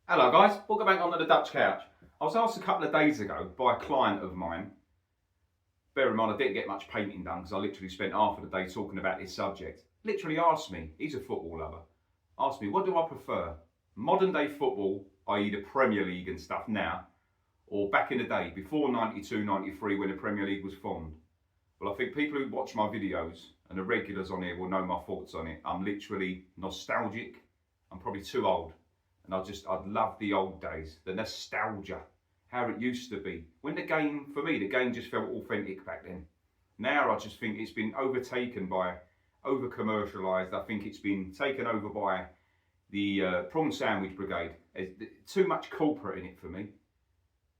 Hello guys, welcome back onto the Dutch couch. I was asked a couple of days ago by a client of mine, bear in mind I didn't get much painting done because I literally spent half of the day talking about this subject. Literally asked me, he's a football lover, asked me what do I prefer, modern day football, i.e. the Premier League and stuff now, or back in the day, before 92, 93 when the Premier League was formed. Well, I think people who watch my videos and the regulars on here will know my thoughts on it. I'm literally nostalgic, I'm probably too old. And I'd love the old days, the nostalgia, how it used to be. When the game, for me, the game just felt authentic back then. Now I just think it's been overtaken by, over-commercialised. I think it's been taken over by the prawn sandwich brigade. There's too much corporate in it for me.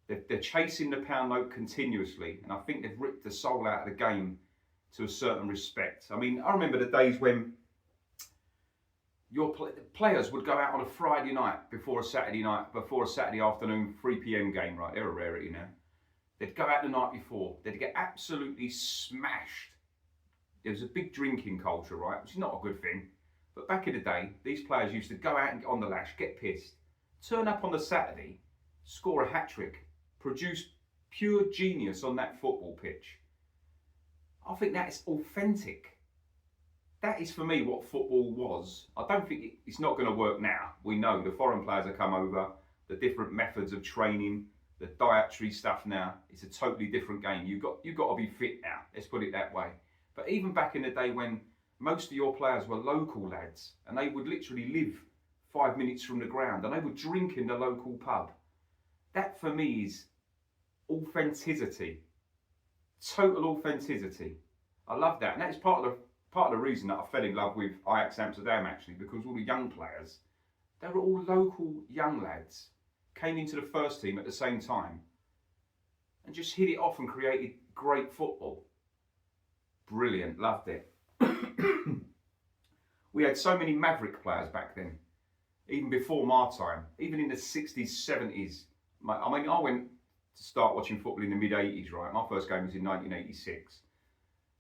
They're chasing the pound note continuously, and I think they've ripped the soul out of the game to a certain respect. I mean, I remember the days when players would go out on a Friday night before a Saturday afternoon 3 p.m. game, right? They're a rarity now. They'd go out the night before. They'd get absolutely smashed. There was a big drinking culture, right? Which is not a good thing. But back in the day, these players used to go out and get on the lash, get pissed, turn up on the Saturday, score a hat-trick, produce pure genius on that football pitch. I think that is authentic. That is for me what football was. I don't think it's not going to work now. We know the foreign players have come over, the different methods of training, the dietary stuff now. It's a totally different game. You've got to be fit now. Let's put it that way. But even back in the day when most of your players were local lads and they would literally live 5 minutes from the ground and they would drink in the local pub. That for me is authenticity. Total authenticity. I love that. And that's part of the reason that I fell in love with Ajax Amsterdam, actually, because all the young players, they were all local young lads, came into the first team at the same time and just hit it off and created great football. Brilliant, loved it. We had so many maverick players back then, even before my time, even in the 60s, 70s. I mean, I went to start watching football in the mid-80s, right? My first game was in 1986.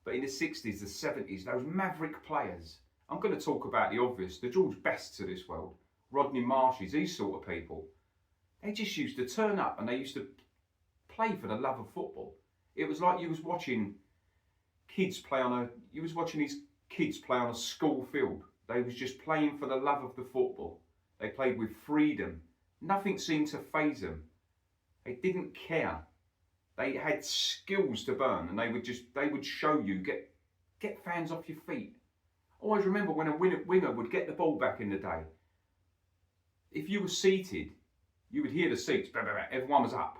But in the 60s, the 70s, those maverick players, I'm going to talk about the obvious, the George Bests of this world, Rodney Marshes, these sort of people. They just used to turn up and they used to play for the love of football. It was like you was watching these kids play on a school field. They was just playing for the love of the football. They played with freedom. Nothing seemed to faze them. They didn't care. They had skills to burn, and they would show you, get fans off your feet. Always remember when a winger would get the ball back in the day. If you were seated, you would hear the seats, blah, blah, blah, everyone was up.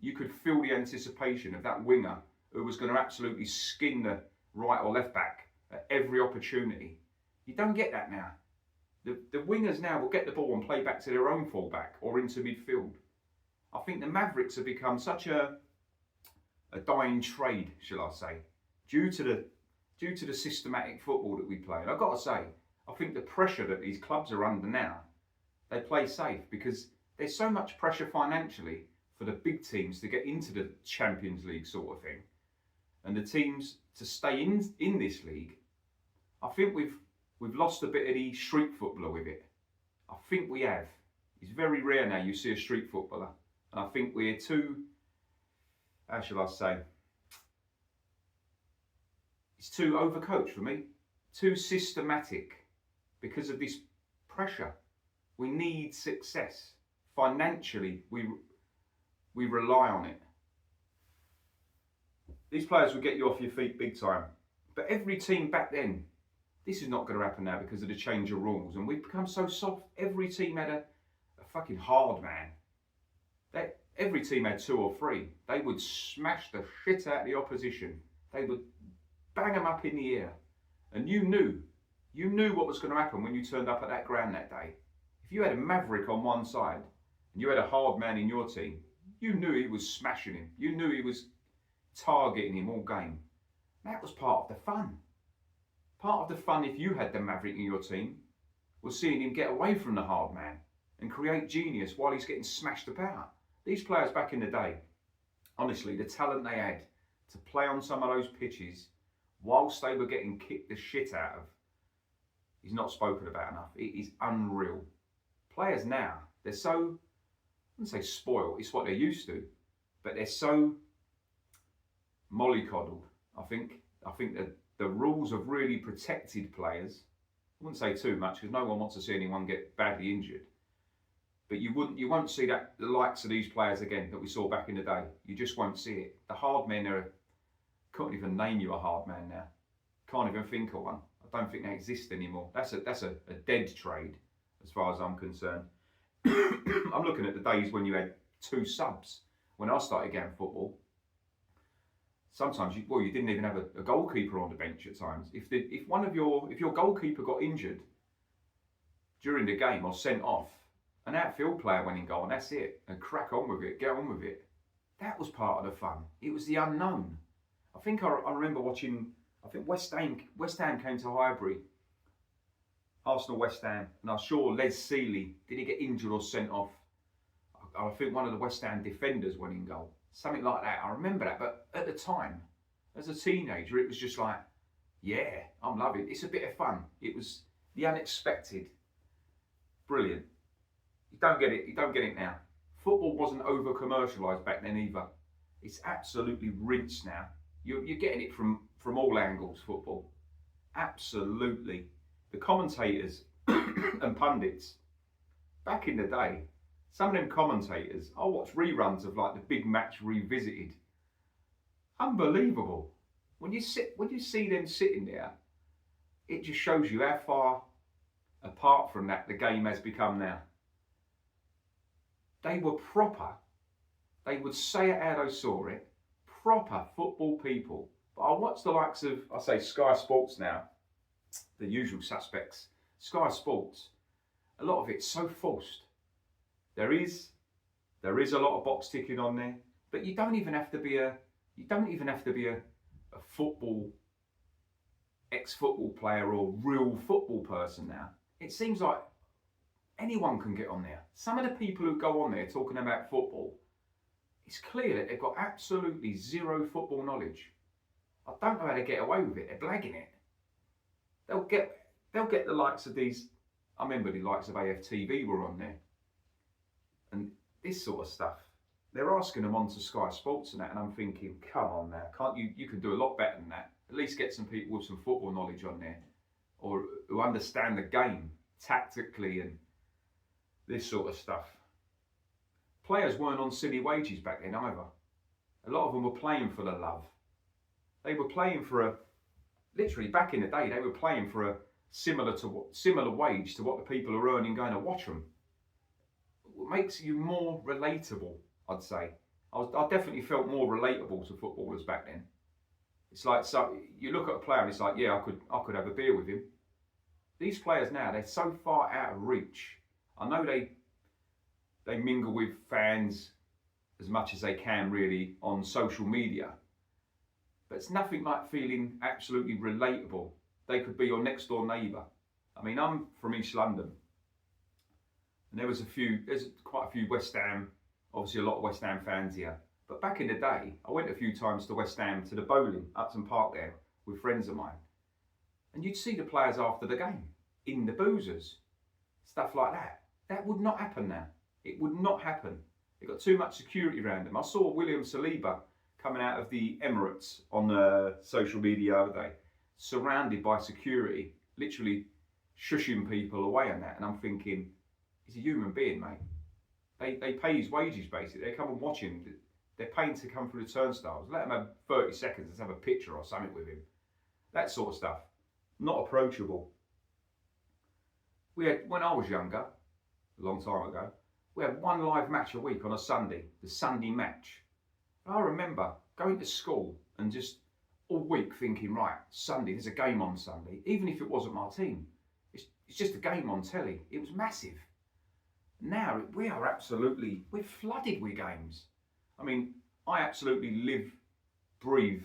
You could feel the anticipation of that winger who was going to absolutely skin the right or left back at every opportunity. You don't get that now. The wingers now will get the ball and play back to their own fullback or into midfield. I think the Mavericks have become such a dying trade, shall I say, due to the systematic football that we play. And I've got to say, I think the pressure that these clubs are under now, they play safe because there's so much pressure financially for the big teams to get into the Champions League sort of thing, and the teams to stay in this league. I think we've lost a bit of the street footballer with it. I think we have. It's very rare now you see a street footballer, and I think we're too, how shall I say, it's too overcoached for me, too systematic because of this pressure. We need success. Financially, we rely on it. These players will get you off your feet big time. But every team back then, this is not going to happen now because of the change of rules. And we've become so soft. Every team had a fucking hard man. Every team had 2 or 3. They would smash the shit out of the opposition. They would bang them up in the air. And you knew what was going to happen when you turned up at that ground that day. If you had a maverick on one side and you had a hard man in your team, you knew he was smashing him. You knew he was targeting him all game. That was part of the fun. Part of the fun, if you had the maverick in your team, was seeing him get away from the hard man and create genius while he's getting smashed about. These players back in the day, honestly, the talent they had to play on some of those pitches whilst they were getting kicked the shit out of is not spoken about enough. It is unreal. Players now, They're so, I wouldn't say spoiled, it's what they're used to, but they're so mollycoddled, I think. I think that the rules have really protected players. I wouldn't say too much because no one wants to see anyone get badly injured. But you won't see the likes of these players again that we saw back in the day. You just won't see it. The hard men can't even name you a hard man now. Can't even think of one. I don't think they exist anymore. That's a dead trade as far as I'm concerned. I'm looking at the days when you had 2 subs. When I started getting football, sometimes you didn't even have a goalkeeper on the bench at times. If your goalkeeper got injured during the game or sent off, an outfield player went in goal and that's it. And crack on with it, get on with it. That was part of the fun. It was the unknown. I think I remember watching, I think West Ham came to Highbury, Arsenal West Ham, and I saw Les Seeley, did he get injured or sent off? I think one of the West Ham defenders went in goal. Something like that. I remember that, but at the time, as a teenager, it was just like, yeah, I'm loving it. It's a bit of fun. It was the unexpected. Brilliant. You don't get it now. Football wasn't over commercialised back then either. It's absolutely rinsed now. You're getting it from all angles, football. Absolutely. The commentators and pundits, back in the day, some of them commentators, I watch reruns of like the big match revisited. Unbelievable. When you see them sitting there, it just shows you how far apart from that the game has become now. They were proper. They would say it how they saw it. Proper football people. But I watch the likes of, I say Sky Sports now, the usual suspects. Sky Sports, a lot of it's so forced. There is a lot of box ticking on there, but you don't even have to be a football, ex-football player or real football person now. It seems like anyone can get on there. Some of the people who go on there talking about football, it's clear that they've got absolutely zero football knowledge. I don't know how to get away with it. They're blagging it. They'll get the likes of these. I remember the likes of AFTV were on there, and this sort of stuff. They're asking them onto Sky Sports and that, and I'm thinking, come on now, can't you? You can do a lot better than that. At least get some people with some football knowledge on there, or who understand the game tactically and this sort of stuff. Players weren't on silly wages back then either. A lot of them were playing for the love. They were playing for literally back in the day, they were playing for a similar wage to what the people are earning going to watch them. It makes you more relatable, I'd say. I definitely felt more relatable to footballers back then. It's like, so you look at a player and it's like, yeah, I could have a beer with him. These players now, they're so far out of reach. I know they mingle with fans as much as they can really on social media, but it's nothing like feeling absolutely relatable. They could be your next door neighbour. I mean, I'm from East London, and there's quite a few West Ham, obviously a lot of West Ham fans here. But back in the day, I went a few times to West Ham, to the bowling, Upton Park there, with friends of mine. And you'd see the players after the game, in the boozers, stuff like that. That would not happen now. It would not happen. They've got too much security around them. I saw William Saliba coming out of the Emirates on social media the other day, surrounded by security, literally shushing people away on that. And I'm thinking, he's a human being, mate. They pay his wages, basically. They come and watch him. They're paying to come through the turnstiles. Let him have 30 seconds. Let's have a picture or something with him. That sort of stuff. Not approachable. When I was younger, a long time ago, we had one live match a week on a Sunday, the Sunday match. I remember going to school and just all week thinking, right, Sunday, there's a game on Sunday, even if it wasn't my team. It's just a game on telly. It was massive. Now we're flooded with games. I mean, I absolutely live, breathe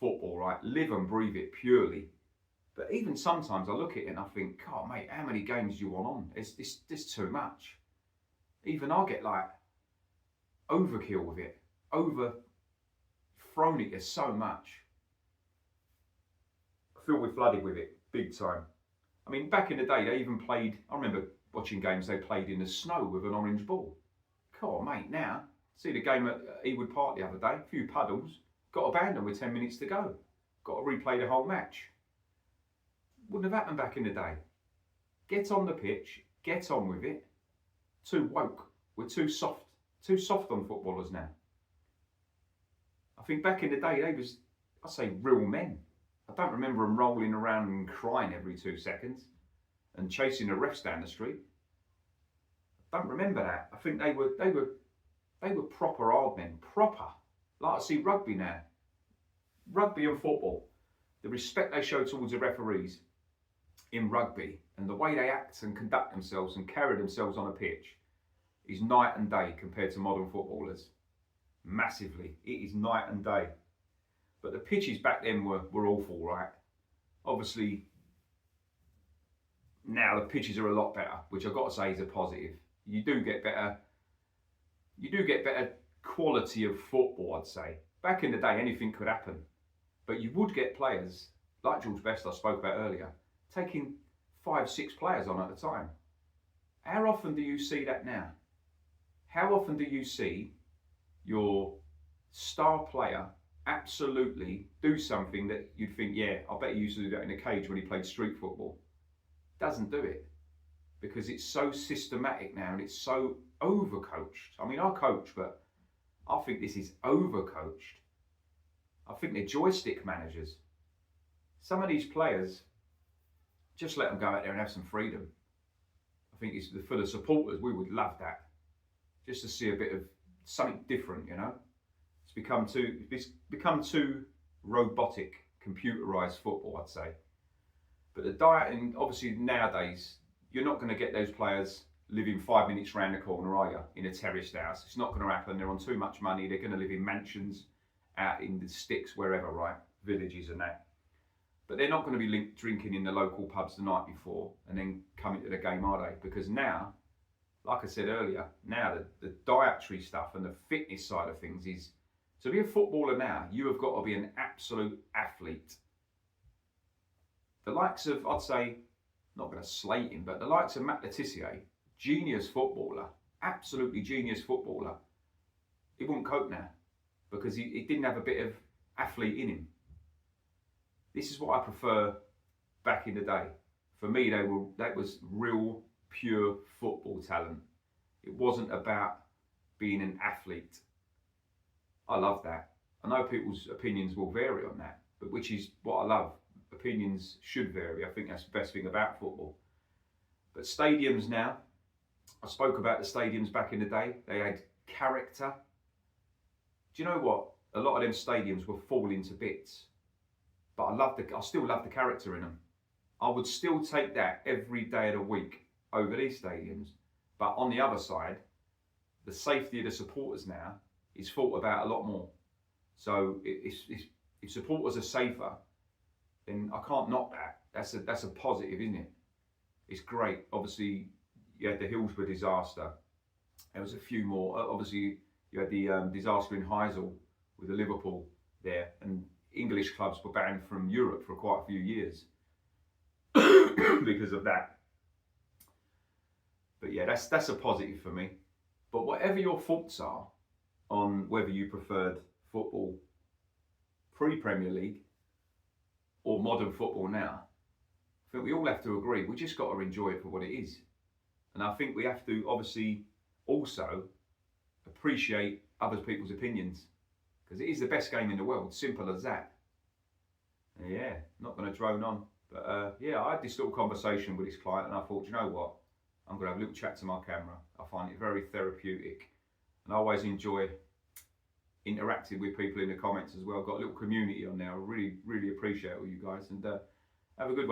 football, right? Live and breathe it purely. But even sometimes I look at it and I think, God, mate, how many games do you want on? It's too much. Even I get like overkill with it, thrown at you so much. I feel we're flooded with it, big time. I mean, back in the day, they even played, I remember watching games they played in the snow with an orange ball. Come on, mate, now. See the game at Ewood Park the other day, a few puddles, got abandoned with 10 minutes to go. Got to replay the whole match. Wouldn't have happened back in the day. Get on the pitch, get on with it. Too woke. We're too soft on footballers now. I think back in the day, they was, I say, real men. I don't remember them rolling around and crying every 2 seconds and chasing the refs down the street. I don't remember that. I think they were proper hard men, proper. Like I see rugby now. Rugby and football, the respect they show towards the referees in rugby and the way they act and conduct themselves and carry themselves on a pitch is night and day compared to modern footballers. Massively. It is night and day. But the pitches back then were awful, right? Obviously, now the pitches are a lot better, which I've got to say is a positive. You do get better quality of football, I'd say. Back in the day, anything could happen. But you would get players, like George Best I spoke about earlier, taking 5, 6 players on at a time. How often do you see that now? How often do you see your star player absolutely do something that you'd think, yeah, I bet he used to do that in a cage when he played street football? Doesn't do it. Because it's so systematic now and it's so overcoached. I mean, I coach, but I think this is overcoached. I think they're joystick managers. Some of these players, just let them go out there and have some freedom. I think it's for the supporters, we would love that. Just to see a bit of something different, you know. It's become too robotic, computerized football, I'd say. But the diet, and obviously nowadays, you're not going to get those players living 5 minutes round the corner, are you? In a terraced house. It's not going to happen. They're on too much money. They're going to live in mansions, out in the sticks, wherever, right? Villages and that. But they're not going to be drinking in the local pubs the night before and then coming to the game, are they? Because now, like I said earlier, now the dietary stuff and the fitness side of things is, to be a footballer now, you have got to be an absolute athlete. The likes of, I'd say, not going to slate him, but the likes of Matt Letizia, genius footballer, absolutely genius footballer, he wouldn't cope now because he didn't have a bit of athlete in him. This is what I prefer back in the day. For me, that was real, pure football talent. It wasn't about being an athlete. I love that. I know people's opinions will vary on that, but which is what I love. Opinions should vary. I think that's the best thing about football. But stadiums now, I spoke about the stadiums back in the day. They had character. Do you know what? A lot of them stadiums were falling to bits. But I still love the character in them. I would still take that every day of the week over these stadiums. But on the other side, the safety of the supporters now is thought about a lot more. So if supporters are safer, then I can't knock that. That's a positive, isn't it? It's great. Obviously, you had the Hillsborough disaster. There was a few more. Obviously, you had the disaster in Heysel with the Liverpool there, and English clubs were banned from Europe for quite a few years because of that. But yeah, that's a positive for me. But whatever your thoughts are on whether you preferred football pre-Premier League or modern football now, I think we all have to agree, we just got to enjoy it for what it is. And I think we have to obviously also appreciate other people's opinions, because it is the best game in the world, simple as that. Yeah, not going to drone on. But yeah, I had this little conversation with this client and I thought, you know what? I'm going to have a little chat to my camera. I find it very therapeutic. And I always enjoy interacting with people in the comments as well. I've got a little community on there. I really, really appreciate all you guys. And have a good one.